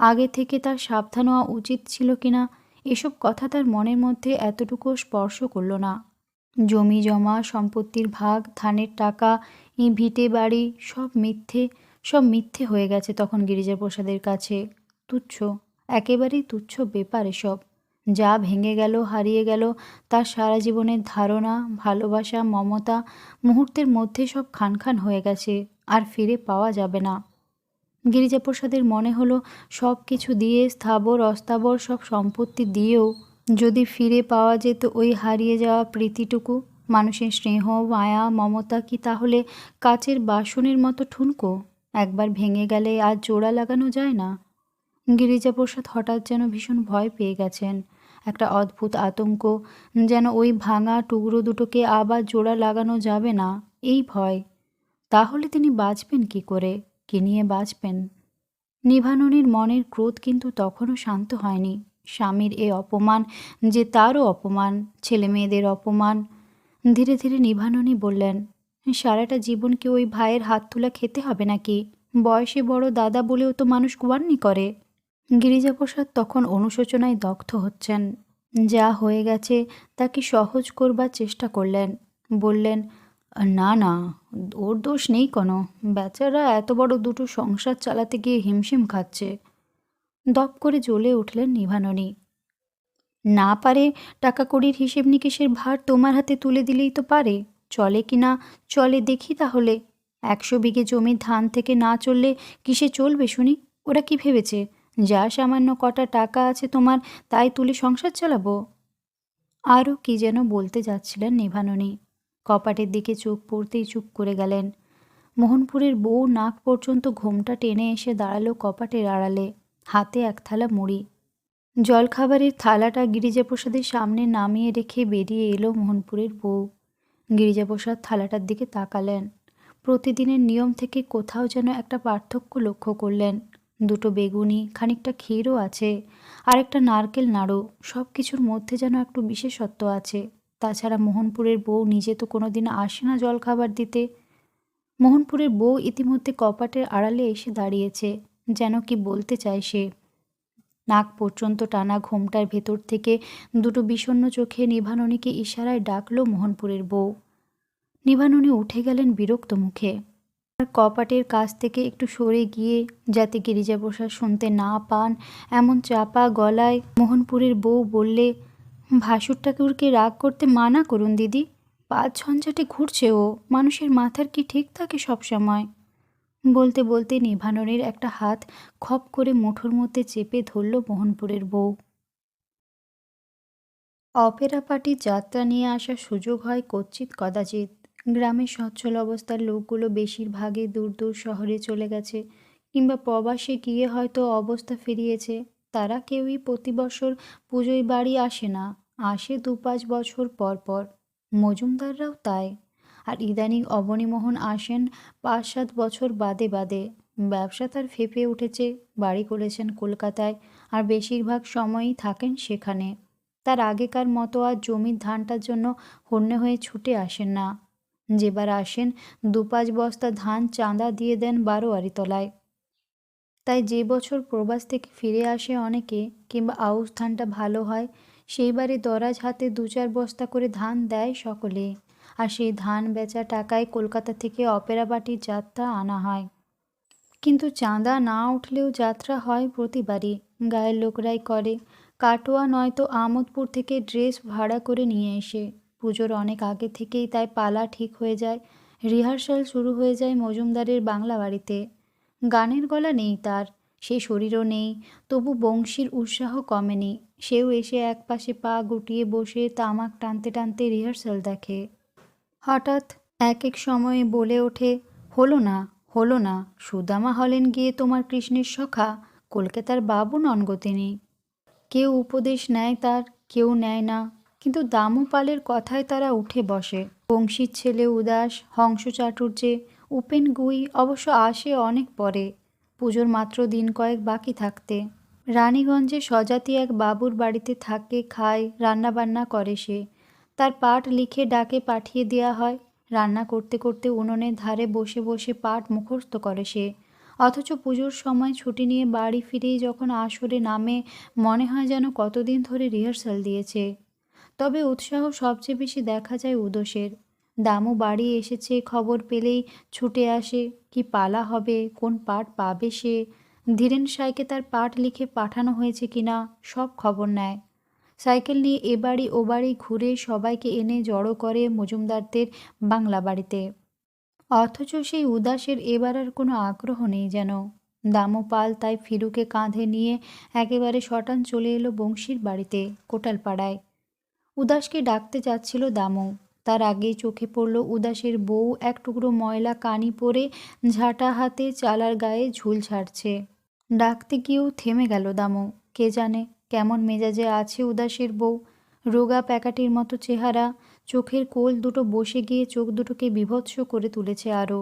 আগে থেকে তার সাবধান হওয়া উচিত ছিল কিনা, এসব কথা তার মনের মধ্যে এতটুকুও স্পর্শ করল না। জমি জমা, সম্পত্তির ভাগ, ধানের টাকা, ভিটে বাড়ি, সব মিথ্যে হয়ে গেছে তখন গিরিজাপ্রসাদের কাছে। তুচ্ছ, একেবারেই তুচ্ছ ব্যাপার এসব। যা ভেঙে গেল, হারিয়ে গেল, তার সারা জীবনের ধারণা, ভালোবাসা, মমতা মুহূর্তের মধ্যে সব খান খান হয়ে গেছে, আর ফিরে পাওয়া যাবে না। গিরিজাপ্রসাদের মনে হলো সব কিছু দিয়ে, স্থাবর অস্থাবর সব সম্পত্তি দিয়েও যদি ফিরে পাওয়া যেত ওই হারিয়ে যাওয়া প্রীতিটুকু, মানুষের স্নেহ, মায়া, মমতা কি তাহলে কাচের বাসনের মতো ঠুনকো? একবার ভেঙে গেলে আর জোড়া লাগানো যায় না। গিরিজাপ্রসাদ হঠাৎ যেন ভীষণ ভয় পেয়ে গেছেন। একটা অদ্ভুত আতঙ্ক, যেন ওই ভাঙা টুকরো দুটোকে আবার জোড়া লাগানো যাবে না, এই ভয়। তাহলে তিনি বাঁচবেন কি করে? কি নিয়ে বাঁচবেন? নিভাননীর মনের ক্রোধ কিন্তু তখনও শান্ত হয়নি। স্বামীর এ অপমান যে তারও অপমান, ছেলেমেয়েদের অপমান। ধীরে ধীরে নিভাননী বললেন, সারাটা জীবন কি ওই ভাইয়ের হাত তুলা খেতে হবে নাকি? বয়সে বড় দাদা বলেও তো মানুষ কুয়ান্নি করে। গিরিজাপ্রসাদ তখন অনুশোচনায় দগ্ধ হচ্ছেন। যা হয়ে গেছে তাকে সহজ করবার চেষ্টা করলেন। বললেন, না না, ওর দোষ নেই কোনো। বেচারা এত বড় দুটো সংসার চালাতে গিয়ে হিমশিম খাচ্ছে। দপ করে জ্বলে উঠলেন নিভাননী। না পারে টাকা কড়ির হিসেব নিকেশের ভার তোমার হাতে তুলে দিলেই তো পারে। চলে কি না চলে দেখি তাহলে। 100 বিঘে জমির ধান থেকে না চললে কিসে চলবে শুনি? ওরা কি ভেবেছে যা সামান্য কটা টাকা আছে তোমার তাই তুলে সংসার চালাবো? আরও কি যেন বলতে যাচ্ছিলেন নিভাননী। কপাটের দিকে চোখ পড়তেই চুপ করে গেলেন। মোহনপুরের বউ নাক পর্যন্ত ঘোমটা টেনে এসে দাঁড়ালো কপাটের আড়ালে, হাতে এক থালা মুড়ি। জলখাবারের থালাটা গিরিজাপ্রসাদের সামনে নামিয়ে রেখে বেরিয়ে এলো মোহনপুরের বউ। গিরিজাপ্রসাদ থালাটার দিকে তাকালেন। প্রতিদিনের নিয়ম থেকে কোথাও যেন একটা পার্থক্য লক্ষ্য করলেন। দুটো বেগুনি, খানিকটা ক্ষীরও আছে, আর একটা নারকেল নাড়ু। সব কিছুর মধ্যে যেন একটু বিশেষত্ব আছে। তাছাড়া মোহনপুরের বউ নিজে তো কোনোদিন আসে না জলখাবার দিতে। মোহনপুরের বউ ইতিমধ্যে কপাটের আড়ালে এসে দাঁড়িয়েছে, যেন কি বলতে চায় সে। নাক পর্যন্ত টানা ঘোমটার ভেতর থেকে দুটো বিষণ্ণ চোখে নিভাননীকে ইশারায় ডাকল মোহনপুরের বউ। নিভাননী উঠে গেলেন বিরক্ত মুখে। আর কপাটের কাছ থেকে একটু সরে গিয়ে, যাতে গিরিজাপ্রসাদ শুনতে না পান এমন চাপা গলায় মোহনপুরের বউ বললে, ভাসুর ঠাকুরকে রাগ করতে মানা করুন দিদি। পা ঝঞ্ঝাটে ঘুরছে ও, মানুষের মাথার কি ঠিক থাকে সব সময়? বলতে বলতে নিভাননের একটা হাত খপ করে মুঠোর মধ্যে চেপে ধরল মোহনপুরের বউ। অপেরা পার্টির যাত্রা নিয়ে আসার সুযোগ হয় কচ্চিৎ কদাচিৎ। গ্রামের সচ্ছল অবস্থার লোকগুলো বেশিরভাগই দূর দূর শহরে চলে গেছে, কিংবা প্রবাসে গিয়ে হয়তো অবস্থা ফিরিয়েছে। তারা কেউই প্রতি বছর পুজোয় বাড়ি আসে না, আসে ২-৫ বছর পর পর। মজুমদাররাও তাই। আর ইদানিং অবনীমোহন আসেন ৫-৭ বছর বাদে বাদে। ব্যবসা তার ফেঁপে উঠেছে, বাড়ি করেছেন কলকাতায়, আর বেশিরভাগ সময়ই থাকেন সেখানে। তার আগেকার মতো আর জমির ধানটার জন্য হন্যে হয়ে ছুটে আসেন না। যেবার আসেন ২-৫ বস্তা ধান চাঁদা দিয়ে দেন বারোয়ারি তলায়। তাই যে বছর প্রবাস থেকে ফিরে আসে অনেকে, কিংবা আউশ ধানটা ভালো হয়, সেইবারে দরাজ হাতে ২-৪ বস্তা করে ধান দেয় সকলে। আর সেই ধান বেচা টাকায় কলকাতা থেকে অপেরা পার্টির যাত্রা আনা হয়। কিন্তু চাঁদা না উঠলেও যাত্রা হয় প্রতিবারই, গায়ের লোকরাই করে। কাটোয়া নয়তো আমোদপুর থেকে ড্রেস ভাড়া করে নিয়ে এসে। পুজোর অনেক আগে থেকেই তাই পালা ঠিক হয়ে যায়, রিহার্সাল শুরু হয়ে যায় মজুমদারের বাংলা বাড়িতে। গানের গলা নেই তার, সে শরীরও নেই, তবু বংশীর উৎসাহ কমেনি। সেও এসে একপাশে পা গুটিয়ে বসে তামাক টানতে টানতে রিহার্সাল দেখে। হঠাৎ এক এক সময়ে বলে ওঠে, হলো না, হলো না, সুদামা হলেন গিয়ে তোমার কৃষ্ণের সখা, কলকাতার বাবু নন গো তিনি। কেউ উপদেশ নেয় তার, কেউ নেয় না, কিন্তু দামু পালের কথায় তারা উঠে বসে। বংশীর ছেলে উদাস, হংস চাটুর্যে, উপেন গুই অবশ্য আসে অনেক পরে, পুজোর মাত্র দিন কয়েক বাকি থাকতে। রানীগঞ্জে স্বজাতি এক বাবুর বাড়িতে থাকে, খায়, রান্নাবান্না করে সে। তার পাঠ লিখে ডাকে পাঠিয়ে দেওয়া হয়। রান্না করতে করতে উনুনের ধারে বসে বসে পাঠ মুখস্থ করে সে। অথচ পুজোর সময় ছুটি নিয়ে বাড়ি ফিরেই যখন আসরে নামে, মনে হয় যেন কতদিন ধরে রিহার্সাল দিয়েছে। তবে উৎসাহ সবচেয়ে বেশি দেখা যায় উদোষের। দামু বাড়ি এসেছে খবর পেলেই ছুটে আসে, কি পালা হবে, কোন পাঠ পাবে সে। ধীরেন সাইকে তার পাঠ লিখে পাঠানো হয়েছে কিনা সব খবর নেয়। সাইকেল নিয়ে এ বাড়ি ও বাড়ি ঘুরে সবাইকে এনে জড়ো করে মজুমদারদের বাংলা বাড়িতে। অথচ সেই উদাসের এবার আর কোনো আগ্রহ নেই যেন। দামু পাল তাই ফিরুকে কাঁধে নিয়ে একেবারে শটান চলে এলো বংশীর বাড়িতে, কোটালপাড়ায়। উদাসকে ডাকতে যাচ্ছিল দামু, তার আগেই চোখে পড়ল উদাসের বউ এক টুকরো ময়লা কানি পরে ঝাঁটা হাতে চালার গায়ে ঝুল ছাড়ছে। ডাকতে গিয়েও থেমে গেল দামু। কে জানে কেমন মেজাজে আছে উদাসের বউ। রোগা প্যাকাটির মতো চেহারা, চোখের কোল দুটো বসে গিয়ে চোখ দুটোকে বীভৎস করে তুলেছে আরও।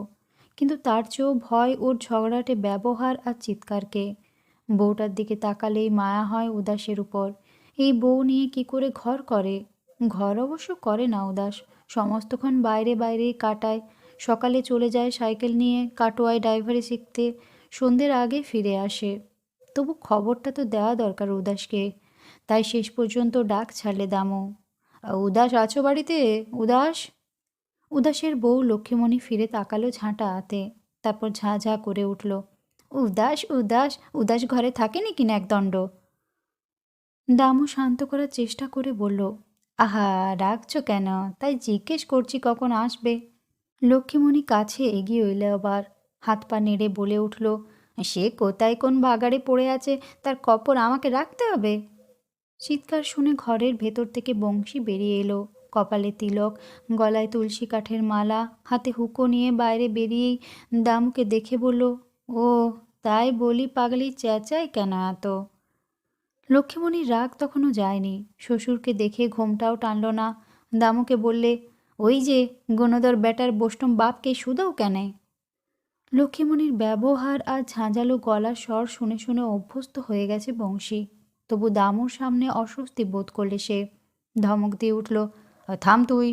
কিন্তু তার চেয়েও ভয় ওর ঝগড়াটে ব্যবহার আর চিৎকারকে। বউটার দিকে তাকালেই মায়া হয় উদাসের উপর। এই বউ নিয়ে কি করে ঘর করে? ঘর অবশ্য করে না উদাস, সমস্তক্ষণ বাইরে বাইরেই কাটায়। সকালে চলে যায় সাইকেল নিয়ে কাটোয়ায় ড্রাইভারি শিখতে, সন্ধ্যের আগে ফিরে আসে। তবু খবরটা তো দেওয়া দরকার উদাসকে। তাই শেষ পর্যন্ত ডাক ছাড়লে দামু, উদাস আছো বাড়িতে? উদাস? উদাসের বউ লক্ষ্মীমণি ফিরে তাকালো ঝাঁটা হাতে, তারপর ঝাঁ ঝাঁ করে উঠল, উদাস উদাস উদাস ঘরে থাকেনি কিনা একদণ্ড। দামু শান্ত করার চেষ্টা করে বলল, আহা রাখছো কেন, তাই জিজ্ঞেস করছি কখন আসবে। লক্ষ্মীমণি কাছে এগিয়ে এলো আবার, হাত পা নেড়ে বলে উঠল, সে কোথায় কোন বাগারে পড়ে আছে, তার কপর আমাকে রাখতে হবে? চিৎকার শুনে ঘরের ভেতর থেকে বংশী বেরিয়ে এলো, কপালে তিলক, গলায় তুলসী কাঠের মালা, হাতে হুঁকো নিয়ে বাইরে বেরিয়েই দামুকে দেখে বলল, ও তাই বলি পাগলি চেঁচায় কেন এত? লক্ষ্মীমণির রাগ তখনও যায়নি, শ্বশুরকে দেখে ঘোমটাও টানল না। দামুকে বললে, ওই যে গুণধর বেটার বষ্টম বাপকে শুধোও কেনে? লক্ষ্মীমণির ব্যবহার আর ঝাঁঝালো গলার স্বর শুনে শুনে অভ্যস্ত হয়ে গেছে বংশী। তবু দামুর সামনে অস্বস্তি বোধ করলে সে। ধমক দিয়ে উঠল, থাম তুই।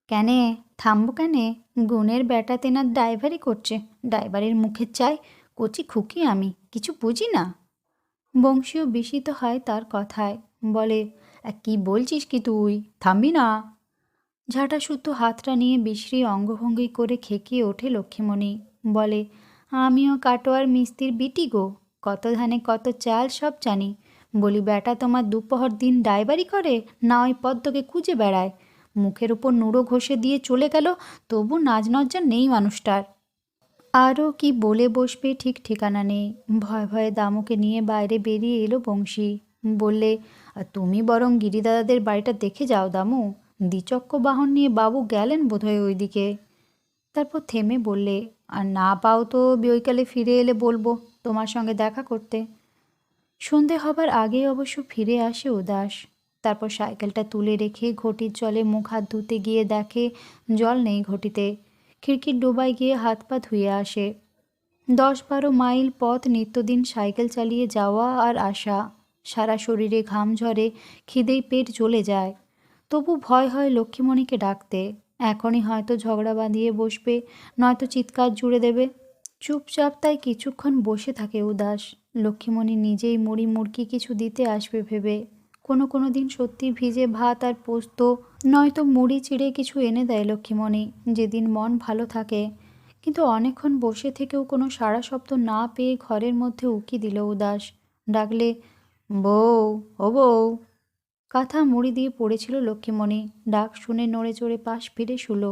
কেনে থামবো কেনে? গুণের বেটা তেনার ড্রাইভারি করছে, ড্রাইভারের মুখের চাই, কচি খুকি আমি, কিছু বুঝি না। বংশীও বিস্মিত হয় তার কথায়, বলে, কি বলছিস কি তুই, থামবি না? ঝাঁটা শুদ্ধ হাতটা নিয়ে বিশ্রী অঙ্গভঙ্গি করে খেকিয়ে ওঠে লক্ষ্মীমণি, বলে, আমিও কাটোয়ার মিস্ত্রির বিটি গো, কত ধানে কত চাল সব জানি। বলি বেটা তোমার দুপহর দিন ড্রাইভারি করে, না ওই পদ্মকে খুঁজে বেড়ায়? মুখের ওপর নুড়ো ঘষে দিয়ে চলে গেল, তবু নাজনজ্জা নেই মানুষটার। আরও কি বলে বসবে ঠিক ঠিকানা নেই। ভয়ে ভয়ে দামুকে নিয়ে বাইরে বেরিয়ে এলো বংশী। বললে, তুমি বরং গিরিদাদাদের বাড়িটা দেখে যাও দামু, দ্বিচক্র বাহন নিয়ে বাবু গেলেন বোধহয় ওইদিকে। তারপর থেমে বললে, আর না পাও তো বিকেলে ফিরে এলে বলবো তোমার সঙ্গে দেখা করতে। সন্ধে হবার আগেই অবশ্য ফিরে আসে উদাস। তারপর সাইকেলটা তুলে রেখে ঘটির জলে মুখ হাত ধুতে গিয়ে দেখে জল নেই ঘটিতে। খিড়কির ডোবায় গিয়ে হাত পা ধুয়ে আসে। 10-12 মাইল পথ নিত্যদিন সাইকেল চালিয়ে যাওয়া আর আসা। সারা শরীরে ঘাম ঝরে, খিদেই পেট জ্বলে যায়। তবু ভয় হয় লক্ষ্মীমণিকে ডাকতে। এখনই হয়তো ঝগড়া বাঁধিয়ে বসবে, নয়তো চিৎকার জুড়ে দেবে। চুপচাপ তাই কিছুক্ষণ বসে থাকে উদাস। লক্ষ্মীমণি নিজেই মুড়ি মুড়কি কিছু দিতে আসবে ভেবে। কোনো দিন সত্যি ভিজে ভাত আর পোস্ত, নয়তো মুড়ি চিড়ে কিছু এনে দেয় লক্ষ্মীমণি, যেদিন মন ভালো থাকে। কিন্তু অনেকক্ষণ বসে থেকেও কোনো সাড়া শব্দ না পেয়ে ঘরের মধ্যে উকি দিল উদাস। ডাকলে, বউ, ও বউ। কাঁথা মুড়ি দিয়ে পড়েছিল লক্ষ্মীমণি। ডাক শুনে নড়ে চড়ে পাশ ফিরে শুলো।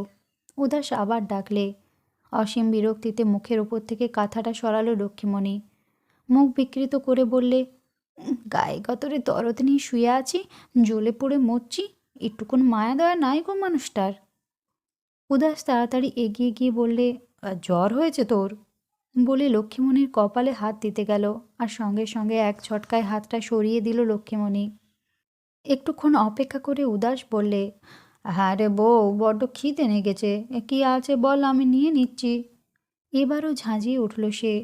উদাস আবার ডাকলে। অসীম বিরক্তিতে মুখের ওপর থেকে কাঁথাটা সরালো লক্ষ্মীমণি। মুখ বিকৃত করে বললে, গায়ে গতরে দরদ নিয়ে শুয়ে আছি, জ্বলে পড়ে মরছি, একটুকুন মায়া দয়া নাই গো মানুষটার। উদাস তাড়াতাড়ি এগিয়ে গিয়ে বললে, জ্বর হয়েছে তোর? বলে লক্ষ্মীমণির কপালে হাত দিতে গেল, আর সঙ্গে সঙ্গে এক ঝটকায় হাতটা সরিয়ে দিল লক্ষ্মীমণি। একটুক্ষণ অপেক্ষা করে উদাস বললে, হ্যাঁ রে বউ, বড্ড খিদে লেগেছে, কি আছে বল, আমি নিয়ে নিচ্ছি। এবারও ঝাঁঝিয়ে উঠল সে।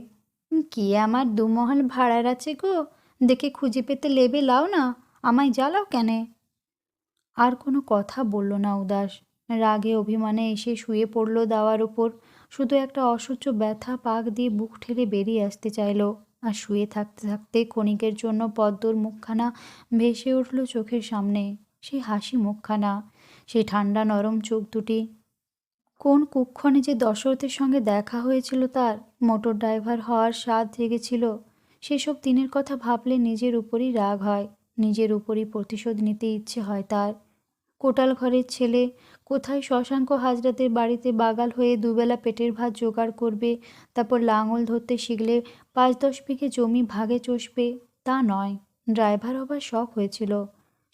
কি আমার দুমহল ভাড়ার আছে গো, দেখে খুঁজে পেতে লেবে লাও না, আমায় জ্বালাও কেনে? আর কোনো কথা বলল না উদাস। রাগে অভিমানে এসে শুয়ে পড়ল দাওয়ার ওপর। শুধু একটা অসহ্য ব্যথা পাক দিয়ে বুক ঠেলে বেরিয়ে আসতে চাইল। আর শুয়ে থাকতে থাকতে ক্ষণিকের জন্য পদ্মর মুখখানা ভেসে উঠল চোখের সামনে। সেই হাসি মুখখানা, সেই ঠান্ডা নরম চোখ দুটি। কোন কুক্ষণে যে দশরথের সঙ্গে দেখা হয়েছিল তার, মোটর ড্রাইভার হওয়ার স্বাদ জেগেছিল, সেসব দিনের কথা ভাবলে নিজের উপরই রাগ হয়, নিজের উপরই প্রতিশোধ নিতে ইচ্ছে হয় তার। কোটাল ঘরের ছেলে, কোথায় শশাঙ্ক হাজরাদের বাড়িতে বাগাল হয়ে দুবেলা পেটের ভাত জোগাড় করবে, তারপর লাঙল ধরতে শিখলে 5-10 বিঘে জমি ভাগে চষবে, তা নয়। ড্রাইভার হবার শখ হয়েছিল।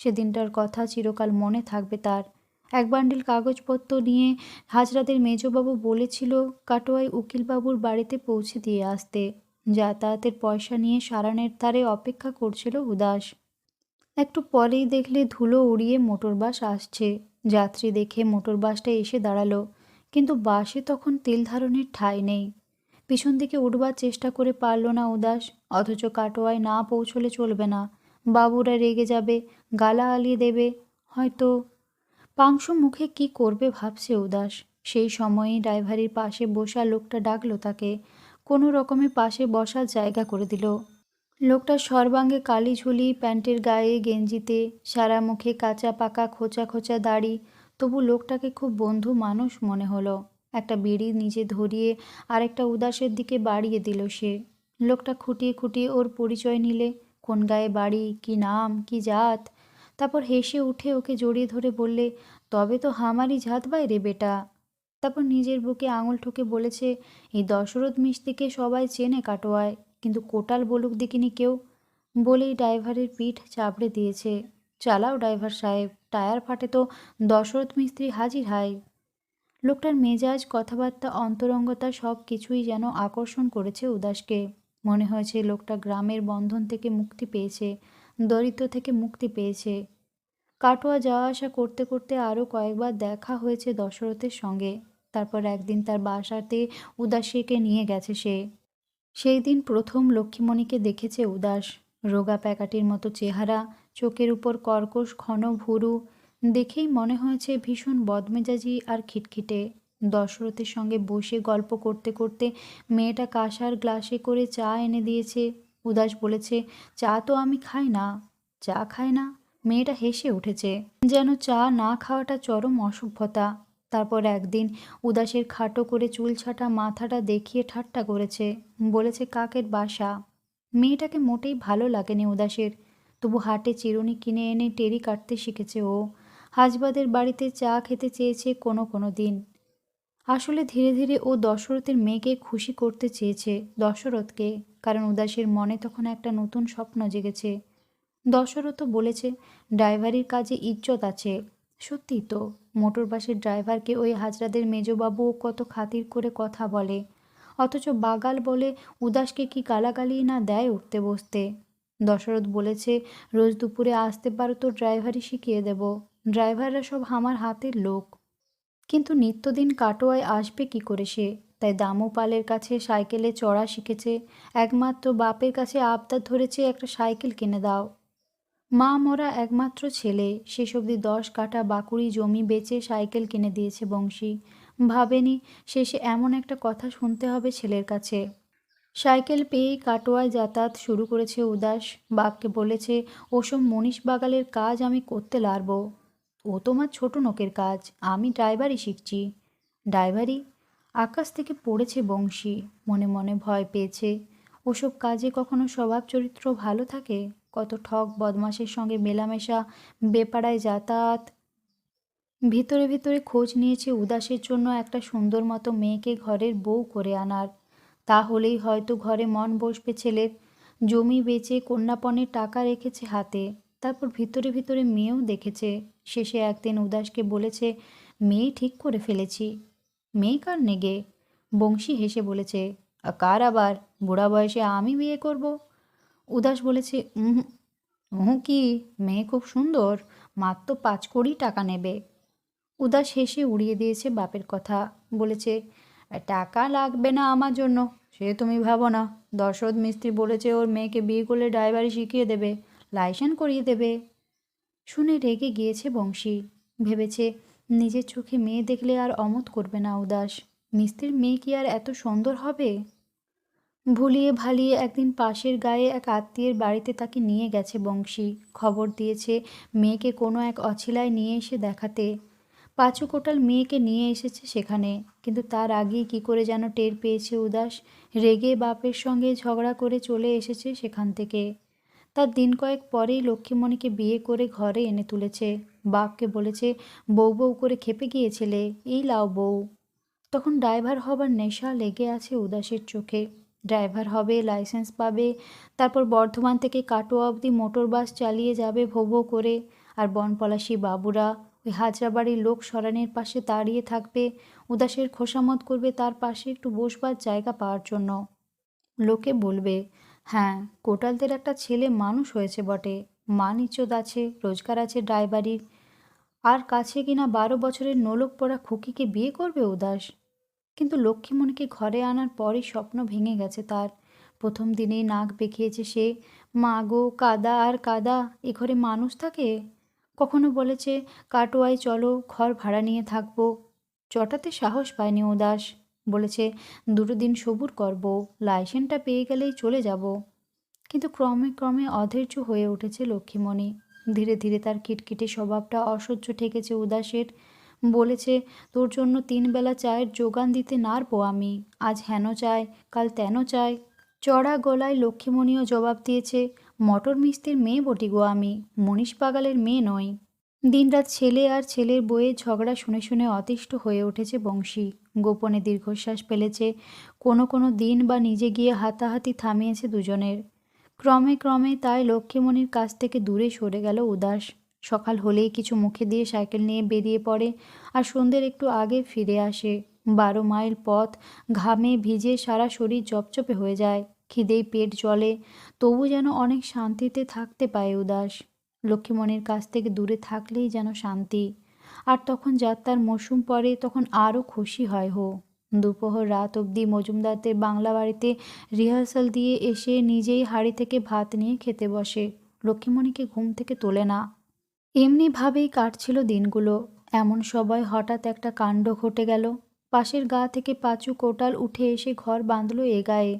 সেদিনটার কথা চিরকাল মনে থাকবে তার। এক বান্ডিল কাগজপত্র নিয়ে হাজরাদের মেজবাবু বলেছিল কাটোয়ায় উকিলবাবুর বাড়িতে পৌঁছে দিয়ে আসতে। যাতায়াতের পয়সা নিয়ে সারানের ধারে অপেক্ষা করছিল উদাস। একটু পরেই দেখলে ধুলো উড়িয়ে মোটর বাস আসছে। যাত্রী দেখে মোটর বাসটা এসে দাঁড়ালো, কিন্তু বাসে তখন তেল ধারণের ঠাঁই নেই। পিছন দিকে উঠবার চেষ্টা করে পারল না উদাস। অথচ কাটোয়ায় না পৌঁছলে চলবে না, বাবুরা রেগে যাবে, গালা আলিয়ে দেবে হয়তো। পাংশু মুখে কি করবে ভাবছে উদাস। সেই সময়েই ড্রাইভারের পাশে বসা লোকটা ডাকলো তাকে। কোনো রকমে পাশে বসার জায়গা করে দিল। লোকটা সর্বাঙ্গে কালি ঝুলি, প্যান্টের গায়ে গেঞ্জিতে, সারা মুখে কাঁচা পাকা খোঁচা খোঁচা দাড়ি। তবু লোকটাকে খুব বন্ধু মানুষ মনে হলো। একটা বিড়ি নিজে ধরিয়ে আরেকটা উদাসের দিকে বাড়িয়ে দিল সে। লোকটা খুঁটিয়ে খুঁটিয়ে ওর পরিচয় নিলে, কোন গায়ে বাড়ি, কি নাম, কি জাত। তারপর হেসে উঠে ওকে জড়িয়ে ধরে বললে, তবে তো হামারি জাত বাইরে বেটা। তারপর নিজের বুকে আঙুল ঠুকে বলেছে, এই দশরথ মিস্ত্রিকে সবাই চেনে কাটোয়ায়, কিন্তু কোটাল বলুক দেখিনি কেউ। বলেই ড্রাইভারের পিঠ চাপড়ে দিয়েছে। চালাও ড্রাইভার সাহেব, টায়ার ফাটে তো দশরথ মিস্ত্রি হাজির হাই। লোকটার মেজাজ, কথাবার্তা, অন্তরঙ্গতা সব কিছুই যেন আকর্ষণ করেছে উদাসকে। মনে হয়েছে লোকটা গ্রামের বন্ধন থেকে মুক্তি পেয়েছে, দরিদ্র থেকে মুক্তি পেয়েছে। কাটোয়া যাওয়া আসা করতে করতে আরও কয়েকবার দেখা হয়েছে দশরথের সঙ্গে। তারপর একদিন তার বাসাতে উদাসীকে নিয়ে গেছে সে। সেই দিন প্রথম লক্ষ্মীমণিকে দেখেছে উদাস। রোগা প্যাকাটির মতো চেহারা, চোখের উপর কর্কশ ঘন ভুরু। দেখেই মনে হয়েছে ভীষণ বদমেজাজি আর খিটখিটে। দশরথের সঙ্গে বসে গল্প করতে করতে মেয়েটা কাঁসার গ্লাসে করে চা এনে দিয়েছে। উদাস বলেছে, চা তো আমি খাই না। চা খায় না? মেয়েটা হেসে উঠেছে, যেন চা না খাওয়াটা চরম অসভ্যতা। তারপর একদিন উদাসের খাটো করে চুল ছাঁটা মাথাটা দেখিয়ে ঠাট্টা করেছে, বলেছে কাকের বাসা। মেয়েটাকে মোটেই ভালো লাগেনি উদাসের। তবু হাটে চিরুনি কিনে এনে টেরি কাটতে শিখেছে ও। হাজবাদের বাড়িতে চা খেতে চেয়েছে কোনো কোনো দিন। আসলে ধীরে ধীরে ও দশরথের মেয়েকে খুশি করতে চেয়েছে, দশরথকে, কারণ উদাসের মনে তখন একটা নতুন স্বপ্ন জেগেছে। দশরথও বলেছে ড্রাইভারির কাজে ইজ্জত আছে। সত্যিই তো, মোটর বাসের ড্রাইভারকে ওই হাজরাদের মেজবাবুও কত খাতির করে কথা বলে, অথচ বাগাল বলে উদাসকে কি গালাগালি না দেয় উঠতে বসতে। দশরথ বলেছে রোজ দুপুরে আসতে পারো তো ড্রাইভারি শিখিয়ে দেব, ড্রাইভাররা সব আমার হাতের লোক। কিন্তু নিত্যদিন কাটোয়ায় আসবে কি করে সে? তাই দামু পালের কাছে সাইকেলে চড়া শিখেছে। একমাত্র বাপের কাছে আবদার ধরেছে একটা সাইকেল কিনে দাও। মা মরা একমাত্র ছেলে, শেষ অবধি 10 কাঠা বাকুড়ি জমি বেচে সাইকেল কিনে দিয়েছে বংশী। ভাবেনি শেষে এমন একটা কথা শুনতে হবে ছেলের কাছে। সাইকেল পেয়েই কাটোয়ায় যাতায়াত শুরু করেছে উদাস। বাপকে বলেছে ওসব মনীষ বাগালের কাজ আমি করতে লারব। ও তোমার ছোট নোকের কাজ, আমি ড্রাইভারই শিখছি। ড্রাইভারি? আকাশ থেকে পড়েছে বংশী, মনে মনে ভয় পেয়েছে। ওসব কাজে কখনো স্বভাব চরিত্র ভালো থাকে? কত ঠক বদমাশের সঙ্গে মেলামেশা, বেপাড়ায় যাতায়াত। ভিতরে ভিতরে খোঁজ নিয়েছে উদাসের জন্য একটা সুন্দর মতো মেয়েকে ঘরের বউ করে আনার। তাহলেই হয়তো ঘরে মন বসবে ছেলের। জমি বেচে কন্যাপণের টাকা রেখেছে হাতে। তারপর ভিতরে ভিতরে মেয়েও দেখেছে। শেষে একদিন উদাসকে বলেছে মেয়ে ঠিক করে ফেলেছি। মেয়ে কার নেগে? বংশী হেসে বলেছে কার আবার? বুড়া বয়সে আমি বিয়ে করব? উদাস বলেছে হুম। হুঁ কি? মেয়ে খুব সুন্দর, মাত্র 5 কোটি টাকা নেবে। উদাস হেসে উড়িয়ে দিয়েছে বাপের কথা। বলেছে টাকা লাগবে না আমার জন্য, সে তুমি ভাবো না। দশরথ মিস্ত্রি বলেছে ওর মেয়েকে বিয়ে করলে ড্রাইভারি শিখিয়ে দেবে, লাইসেন্স করিয়ে দেবে। শুনে রেগে গিয়েছে বংশী। ভেবেছে নিজের চোখে মেয়ে দেখলে আর অমত করবে না উদাস। মিস্ত্রির মেয়ে কি আর এত সুন্দর হবে? ভুলিয়ে ভালিয়ে একদিন পাশের গায়ে এক আত্মীয়ের বাড়িতে তাকে নিয়ে গেছে বংশী। খবর দিয়েছে মেয়েকে কোনো এক অছিলায় নিয়ে এসে দেখাতে। 5 কোটাল মেয়েকে নিয়ে এসেছে সেখানে। কিন্তু তার আগেই কি করে যেন টের পেয়েছে উদাস। রেগে বাপের সঙ্গে ঝগড়া করে চলে এসেছে সেখান থেকে। তার দিন কয়েক পরেই লক্ষ্মীমণিকে বিয়ে করে ঘরে এনে তুলেছে। বাপকে বলেছে বউ বউ করে খেপে গিয়েছিলে, এই লাও বউ। তখন ড্রাইভার হবার নেশা লেগে আছে উদাসের চোখে। ড্রাইভার হবে, লাইসেন্স পাবে, তারপর বর্ধমান থেকে কাটোয়া অবধি মোটর বাস চালিয়ে যাবে ভো ভো করে। আর বনপলাশী বাবুরা ওই হাজরা বাড়ির লোক সরানের পাশে দাঁড়িয়ে থাকবে, উদাসের খোসামত করবে তার পাশে একটু বসবার জায়গা পাওয়ার জন্য। লোকে বলবে হ্যাঁ, কোটালদের একটা ছেলে মানুষ হয়েছে বটে, মান ইজ্জত আছে, রোজগার আছে ড্রাইভারির। আর কাছে কিনা 12 বছরের নোলক পড়া খুকিকে বিয়ে করবে উদাস। কিন্তু লক্ষ্মীমণিকে ঘরে আনার পরই স্বপ্ন ভেঙে গেছে তার। প্রথম দিনেই নাক বেঁকিয়েছে সে। মা গো, কাদা আর কাদা, এ ঘরে মানুষ থাকে? কখনো বলেছে কাটোয়ায় চলো, ঘর ভাড়া নিয়ে থাকবো। চটাতে সাহস পায়নি উদাস। বলেছে 2 দিন সবুর করব, লাইসেন্সটা পেয়ে গেলেই চলে যাব। কিন্তু ক্রমে ক্রমে অধৈর্য হয়ে উঠেছে লক্ষ্মীমণি। ধীরে ধীরে তার খিটখিটে স্বভাবটা অসহ্য ঠেকেছে উদাসের। বলেছে তোর জন্য 3 বেলা চায়ের যোগান দিতে নারবো আমি। আজ হেন চাই, কাল তেন চাই। চড়া গলায় লক্ষ্মীমণিও জবাব দিয়েছে মটর মিস্ত্রির মেয়ে বটি গো আমি, মনীষ পাগালের মেয়ে নই। দিনরাত ছেলে আর ছেলের বইয়ের ঝগড়া শুনে শুনে অতিষ্ঠ হয়ে উঠেছে বংশী। গোপনে দীর্ঘশ্বাস ফেলেছে। কোনো কোনো দিন বা নিজে গিয়ে হাতাহাতি থামিয়েছে দুজনের। ক্রমে ক্রমে তাই লক্ষ্মীমণির কাছ থেকে দূরে সরে গেল উদাস। সকাল হলেই কিছু মুখে দিয়ে সাইকেল নিয়ে বেরিয়ে পড়ে, আর সন্ধ্যের একটু আগে ফিরে আসে। 12 মাইল পথ, ঘামে ভিজে সারা শরীর চপচপে হয়ে যায়, খিদেই পেট জ্বলে, তবু যেন অনেক শান্তিতে থাকতে পায় উদাস। লক্ষ্মীমণির কাছ থেকে দূরে থাকলেই যেন শান্তি। আর তখন যাত্রার মরশুম পড়ে, তখন আরও খুশি হয় হো। দুপুর রাত অবধি মজুমদারদের বাংলা বাড়িতে রিহার্সাল দিয়ে এসে নিজেই হাঁড়ি থেকে ভাত নিয়ে খেতে বসে। লক্ষ্মীমণিকে ঘুম থেকে তোলে না। এমনিভাবেই কাটছিল দিনগুলো। এমন সময় হঠাৎ একটা কাণ্ড ঘটে গেল। পাশের গা থেকে 5 কোটাল উঠে এসে ঘর বাঁধল এ গায়ে।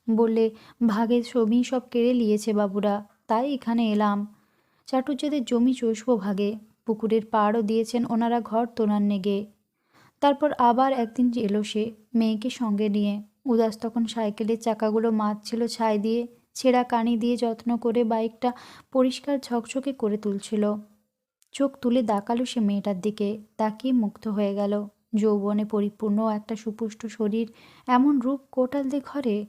বললে ভাগের জমি সব কেড়ে নিয়েছে বাবুরা, তাই এখানে এলাম। চাটুজ্যেদের জমি চষবো ভাগে। পুকুরের পাড়ও দিয়েছেন ওনারা ঘর তোলার নেগে। তারপর আবার একদিন এলো সে, মেয়েকে সঙ্গে নিয়ে। উদাস তখন সাইকেলের চাকাগুলো মাজছিল ছাই দিয়ে, ছেঁড়া কানি দিয়ে যত্ন করে বাইকটা পরিষ্কার ঝকঝকে করে তুলছিল। চোখ তুলে তাকালো সে মেয়েটার দিকে, তাকিয়ে মুগ্ধ হয়ে গেল। যৌবনে পরিপূর্ণ একটা সুপুষ্ট শরীর, এমন রূপ কোটালদের ঘরে।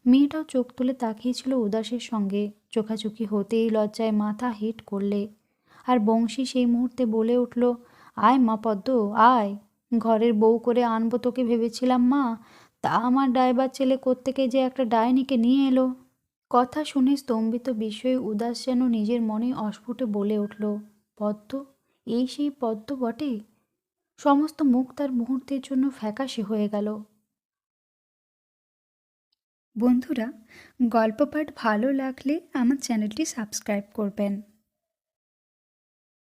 মেয়েটাও চোখ তুলে তাকিয়েছিল উদাসের সঙ্গে, চোখাচোখি হতেই লজ্জায় মাথা হেঁট করলে। আর বংশী সেই মুহূর্তে বলে উঠল, আয় মা পদ্ম, আয়, ঘরের বউ করে আনবো তোকে ভেবেছিলাম মা, তা আমার ড্রাইভার ছেলে কোত্থেকে যে একটা ডাইনিকে নিয়ে এলো। কথা শুনে স্তম্ভিত বিস্ময়ে উদাস যেন নিজের মনে অস্ফুটে বলে উঠল, পদ্ম, এই সেই পদ্ম বটে। সমস্ত মুখ তার মুহূর্তের জন্য ফ্যাকাশে হয়ে গেল। বন্ধুরা, গল্প পাঠ ভালো লাগলে আমার চ্যানেলটি সাবস্ক্রাইব করবেন।